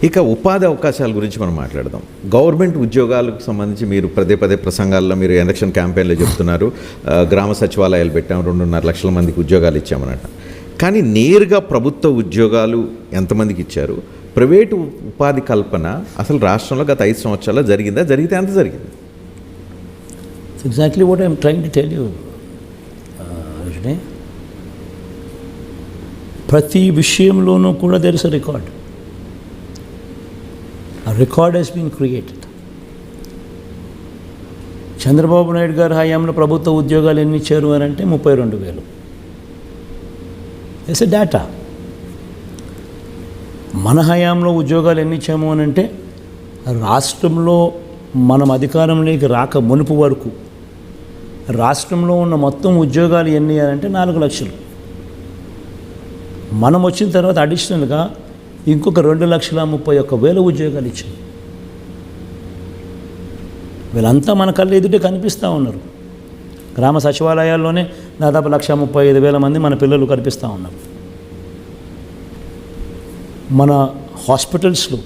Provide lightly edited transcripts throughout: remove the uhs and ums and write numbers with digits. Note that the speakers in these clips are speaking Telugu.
ఇక ఉపాధి అవకాశాల గురించి మనం మాట్లాడదాం. గవర్నమెంట్ ఉద్యోగాలకు సంబంధించి మీరు పదే పదే ప్రసంగాల్లో మీరు ఎలక్షన్ క్యాంపెయిన్లో చెప్తున్నారు, గ్రామ సచివాలయాలు పెట్టాం, 2.5 లక్షల మందికి ఉద్యోగాలు ఇచ్చామన్నట్టు. కానీ నేరుగా ప్రభుత్వ ఉద్యోగాలు ఎంతమందికి ఇచ్చారు? ప్రైవేటు ఉపాధి కల్పన అసలు రాష్ట్రంలో గత 5 సంవత్సరాల్లో జరిగిందా? జరిగితే ఎంత జరిగింది? Exactly what I'm trying to tell you Rajani. ప్రతి విషయంలోనూ కూడా there is a record. A record has been created. Chandrababu Naidu గారి హయాంలో ప్రభుత్వ ఉద్యోగాలు ఎన్ని ఇచ్చారు అని అంటే 32,000. It's a data. మన హయాంలో ఉద్యోగాలు ఎన్ని ఇచ్చాము అని అంటే రాష్ట్రంలో మనం అధికారంలోకి రాక మునుపు వరకు రాష్ట్రంలో ఉన్న మొత్తం ఉద్యోగాలు ఎన్ని అని అంటే 4 లక్షలు. మనం వచ్చిన తర్వాత అడిషనల్గా ఇంకొక 2,31,000 ఉద్యోగాలు ఇచ్చారు. వీళ్ళంతా మన కళ్ళు ఎదుటే కనిపిస్తూ ఉన్నారు. గ్రామ సచివాలయాల్లోనే దాదాపు 1,35,000 మంది మన పిల్లలు కనిపిస్తూ ఉన్నారు. మన హాస్పిటల్స్లో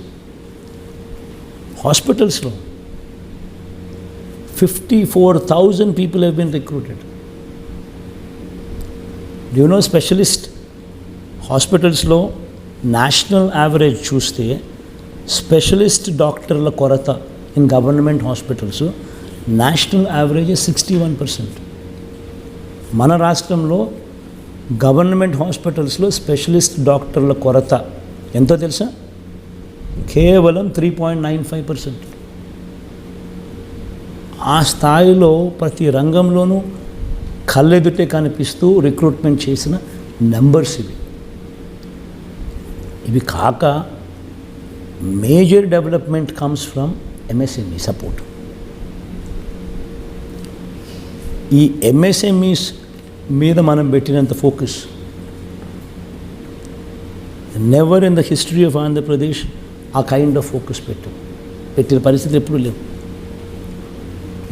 54,000 people have been recruited. Do you know specialist హాస్పిటల్స్లో నేషనల్ యావరేజ్ చూస్తే స్పెషలిస్ట్ డాక్టర్ల కొరత in government hospitals national average 61%. మన రాష్ట్రంలో గవర్నమెంట్ హాస్పిటల్స్లో స్పెషలిస్ట్ డాక్టర్ల కొరత ఎంతో తెలుసా? కేవలం 3.95%. ఆ స్థాయిలో ప్రతి రంగంలోనూ కళ్ళెదుటే కనిపిస్తూ రిక్రూట్మెంట్ చేసిన నెంబర్స్ ఇవి కాక major development comes from MSME support. ఈ ఎంఎస్ఎంఈస్ మీద మనం పెట్టినంత focus never in the history of Andhra Pradesh ఆ కైండ్ ఆఫ్ ఫోకస్ పెట్టిన పరిస్థితి ఎప్పుడూ లేవు.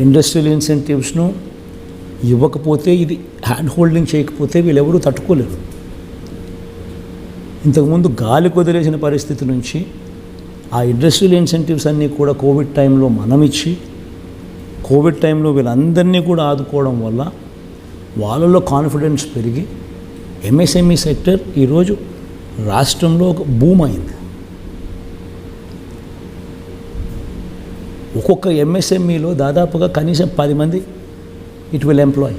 ఇండస్ట్రియల్ ఇన్సెంటివ్స్ను ఇవ్వకపోతే, ఇది హ్యాండ్ హోల్డింగ్ చేయకపోతే వీళ్ళెవరూ తట్టుకోలేరు. ఇంతకుముందు గాలి కొదిలేసిన పరిస్థితి నుంచి ఆ ఇండస్ట్రియల్ ఇన్సెంటివ్స్ అన్నీ కూడా కోవిడ్ టైంలో మనం ఇచ్చి, కోవిడ్ టైంలో వీళ్ళందరినీ కూడా ఆదుకోవడం వల్ల వాళ్ళలో కాన్ఫిడెన్స్ పెరిగి ఎంఎస్ఎంఈ సెక్టర్ ఈరోజు రాష్ట్రంలో ఒక బూమ్ అయింది. ఒక్కొక్క ఎంఎస్ఎంఈలో దాదాపుగా కనీసం 10 మంది ఇట్ విల్ ఎంప్లాయ్.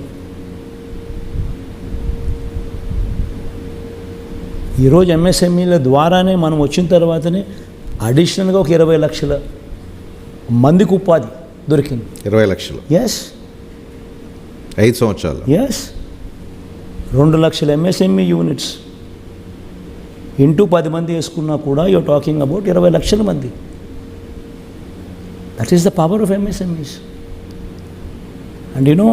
ఈరోజు ఎంఎస్ఎంఈల ద్వారానే మనం వచ్చిన తర్వాతనే అడిషనల్గా ఒక 20 లక్షల మందికి ఉపాధి దొరికింది. 20 లక్షలు? ఎస్. 5 సంవత్సరాలు? ఎస్. 2 లక్షల ఎంఎస్ఎంఈ యూనిట్స్ ఇంటూ 10 మంది వేసుకున్నా కూడా యూఆర్ టాకింగ్ అబౌట్ 20 లక్షల మంది. That is the power of MSMEs. And you know,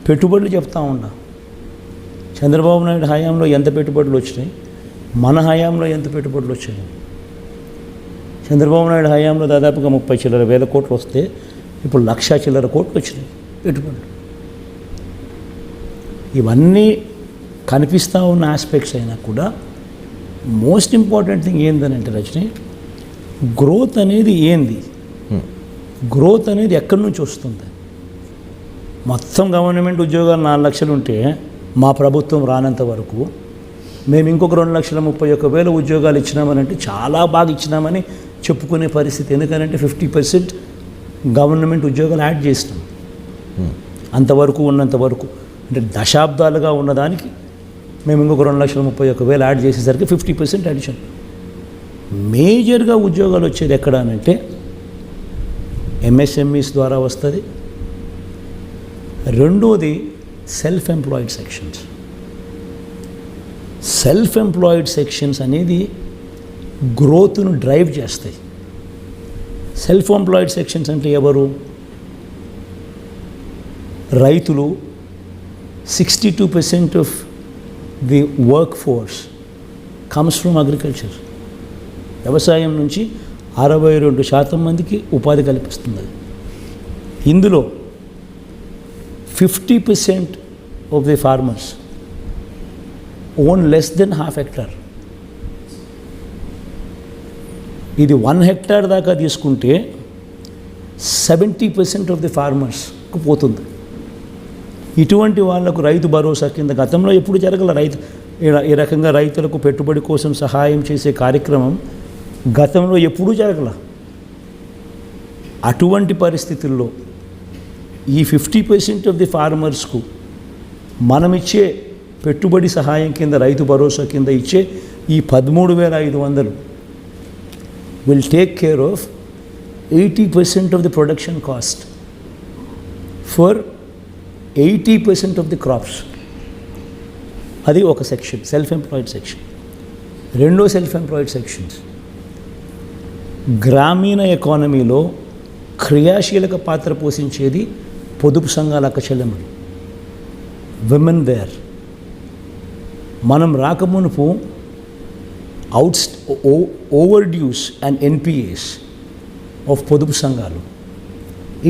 పెట్టుబడులు చెప్తా ఉన్నా, చంద్రబాబు నాయుడు హయాంలో ఎంత పెట్టుబడులు వచ్చినాయి, మన హయాంలో ఎంత పెట్టుబడులు వచ్చాయి. చంద్రబాబు నాయుడు హయాంలో దాదాపుగా 30 చిల్లర వేల కోట్లు వస్తే ఇప్పుడు 1,00,000 చిల్లర కోట్లు వచ్చినాయి పెట్టుబడులు. ఇవన్నీ కనిపిస్తూ ఉన్న ఆస్పెక్ట్స్ అయినా కూడా మోస్ట్ ఇంపార్టెంట్ థింగ్ ఏంటంటే రజనీ, గ్రోత్ అనేది ఏంది, గ్రోత్ అనేది ఎక్కడి నుంచి వస్తుంది? మొత్తం గవర్నమెంట్ ఉద్యోగాలు 4 లక్షలు ఉంటే మా ప్రభుత్వం రానంత వరకు మేము ఇంకొక 2,31,000 ఉద్యోగాలు ఇచ్చినామనంటే చాలా బాగా ఇచ్చినామని చెప్పుకునే పరిస్థితి. ఎందుకంటే 50% గవర్నమెంట్ ఉద్యోగాలు యాడ్ చేసినాం. అంతవరకు ఉన్నంతవరకు అంటే దశాబ్దాలుగా ఉన్నదానికి మేము ఇంకొక 2,31,000 యాడ్ చేసేసరికి 50% అడిషన్. మేజర్గా ఉద్యోగాలు వచ్చేది ఎక్కడ అంటే ఎంఎస్ఎంఈస్ ద్వారా వస్తుంది. రెండోది self employed sections. Self employed sections అనేది గ్రోత్ను డ్రైవ్ చేస్తాయి. సెల్ఫ్ ఎంప్లాయిడ్ సెక్షన్స్ అంటే ఎవరు? రైతులు. 62% of the work force comes from agriculture. వ్యవసాయం నుంచి 62% మందికి ఉపాధి కల్పిస్తుంది. ఇందులో 50% of the farmers own less than ½ hectare. ఇది 1 హెక్టార్ దాకా తీసుకుంటే 70% ఆఫ్ ది ఫార్మర్స్కు పోతుంది. ఇటువంటి వాళ్లకు రైతు భరోసా కింద గతంలో ఎప్పుడు జరగల ఈ రకంగా రైతులకు పెట్టుబడి కోసం సహాయం చేసే కార్యక్రమం గతంలో ఎప్పుడూ జరగల. అటువంటి పరిస్థితుల్లో ఈ 50% ఆఫ్ ది ఫార్మర్స్కు మనం ఇచ్చే పెట్టుబడి సహాయం కింద రైతు భరోసా కింద ఇచ్చే ఈ 13,500 will take care of 80% of the production cost for 80% of the crops. అది ఒక సెక్షన్, సెల్ఫ్ ఎంప్లాయిడ్ సెక్షన్. రెండో సెల్ఫ్ ఎంప్లాయిడ్ సెక్షన్స్ గ్రామీణ ఎకానమీలో క్రియాశీలక పాత్ర పోషించేది పొదుపు సంఘాల అక్క చెల్లెమ్మలు, విమెన్ దేర్. మనం రాకమునుపు over dues and NPAs of పొదుపు సంఘాలు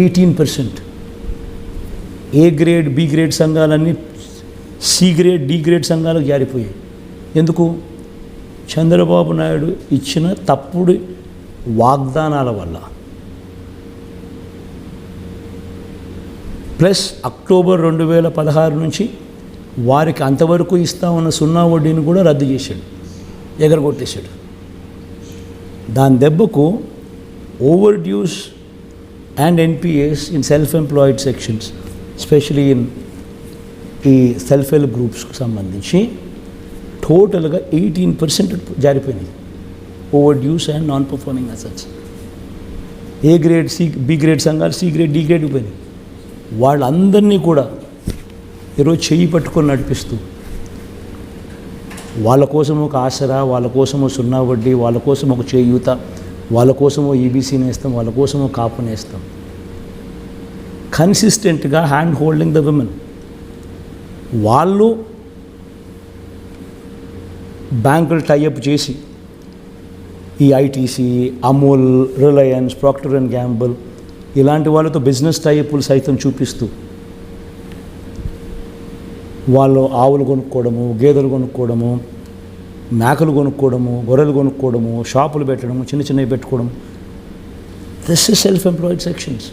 18%. ఏ గ్రేడ్ బి గ్రేడ్ సంఘాలన్నీ సి గ్రేడ్ డి గ్రేడ్ సంఘాలకు జారిపోయాయి. ఎందుకు? చంద్రబాబు నాయుడు ఇచ్చిన తప్పుడు వాగ్దానాల వల్ల. ప్లస్ అక్టోబర్ 2016 నుంచి వారికి అంతవరకు ఇస్తా ఉన్న సున్నా వడ్డీని కూడా రద్దు చేశాడు, ఎగరగొట్టేశాడు. దాని దెబ్బకు over dues and NPAs in self employed sections, especially in ఈ సెల్ఫ్ హెల్ప్ గ్రూప్స్కి సంబంధించి టోటల్గా 18% జారిపోయినాయి. Over dues and non performing assets. A grade B grade సంఘాలు సి గ్రేడ్ డి గ్రేడ్ పోయినాయి. వాళ్ళందరినీ కూడా ఈరోజు చెయ్యి పట్టుకొని నడిపిస్తూ వాళ్ళ కోసం ఒక ఆసరా, వాళ్ళ కోసమో సున్నా వడ్డీ, వాళ్ళ కోసం ఒక చేయూత, వాళ్ళ కోసమో ఈబీసీ నేస్తాం, వాళ్ళ కోసమో కాపు నేస్తాం. కన్సిస్టెంట్గా హ్యాండ్ హోల్డింగ్ ద విమెన్. వాళ్ళు బ్యాంకులు టైఅప్ చేసి ఈ ITC, Amul, Reliance, Procter and Gamble ఇలాంటి వాళ్ళతో బిజినెస్ టైఅప్లు సైతం చూపిస్తూ వాళ్ళు ఆవులు కొనుక్కోవడము, గేదెలు కొనుక్కోవడము, మేకలు కొనుక్కోవడము, గొర్రెలు కొనుక్కోవడము, షాపులు పెట్టడము, చిన్న చిన్నవి పెట్టుకోవడం. This is self employed sections.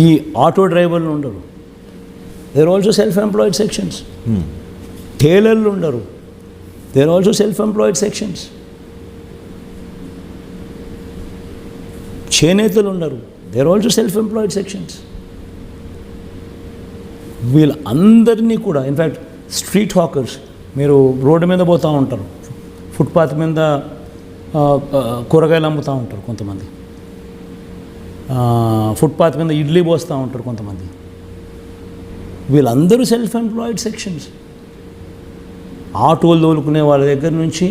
ఈ ఆటో డ్రైవర్లు ఉండరు, they are also self employed sections. టైలర్లు ఉండరు, they are also self employed sections. చేనేతలు ఉండరు, they are also self employed sections. వీళ్ళందరినీ కూడా ఇన్ఫ్యాక్ట్ స్ట్రీట్ హాకర్స్, మీరు రోడ్డు మీద పోతూ ఉంటారు, ఫుట్పాత్ మీద కూరగాయలు అమ్ముతూ ఉంటారు కొంతమంది, ఫుట్పాత్ మీద ఇడ్లీ పోస్తూ ఉంటారు కొంతమంది. వీళ్ళందరూ సెల్ఫ్ ఎంప్లాయిడ్ సెక్షన్స్. ఆటోలు తోలుకునే వాళ్ళ దగ్గర నుంచి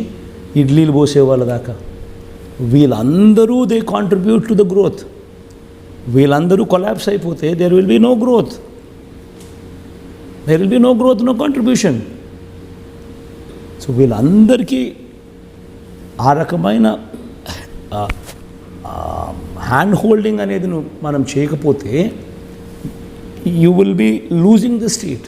ఇడ్లీలు పోసే వాళ్ళ దాకా వీళ్ళందరూ they contribute to the growth. వీళ్ళందరూ కొలాప్స్ అయిపోతే there will be no growth, there will be no growth, no contribution. So వీళ్ళందరికీ ఆ రకమైన హ్యాండ్ హోల్డింగ్ అనేది మనం చేయకపోతే you will be losing the state.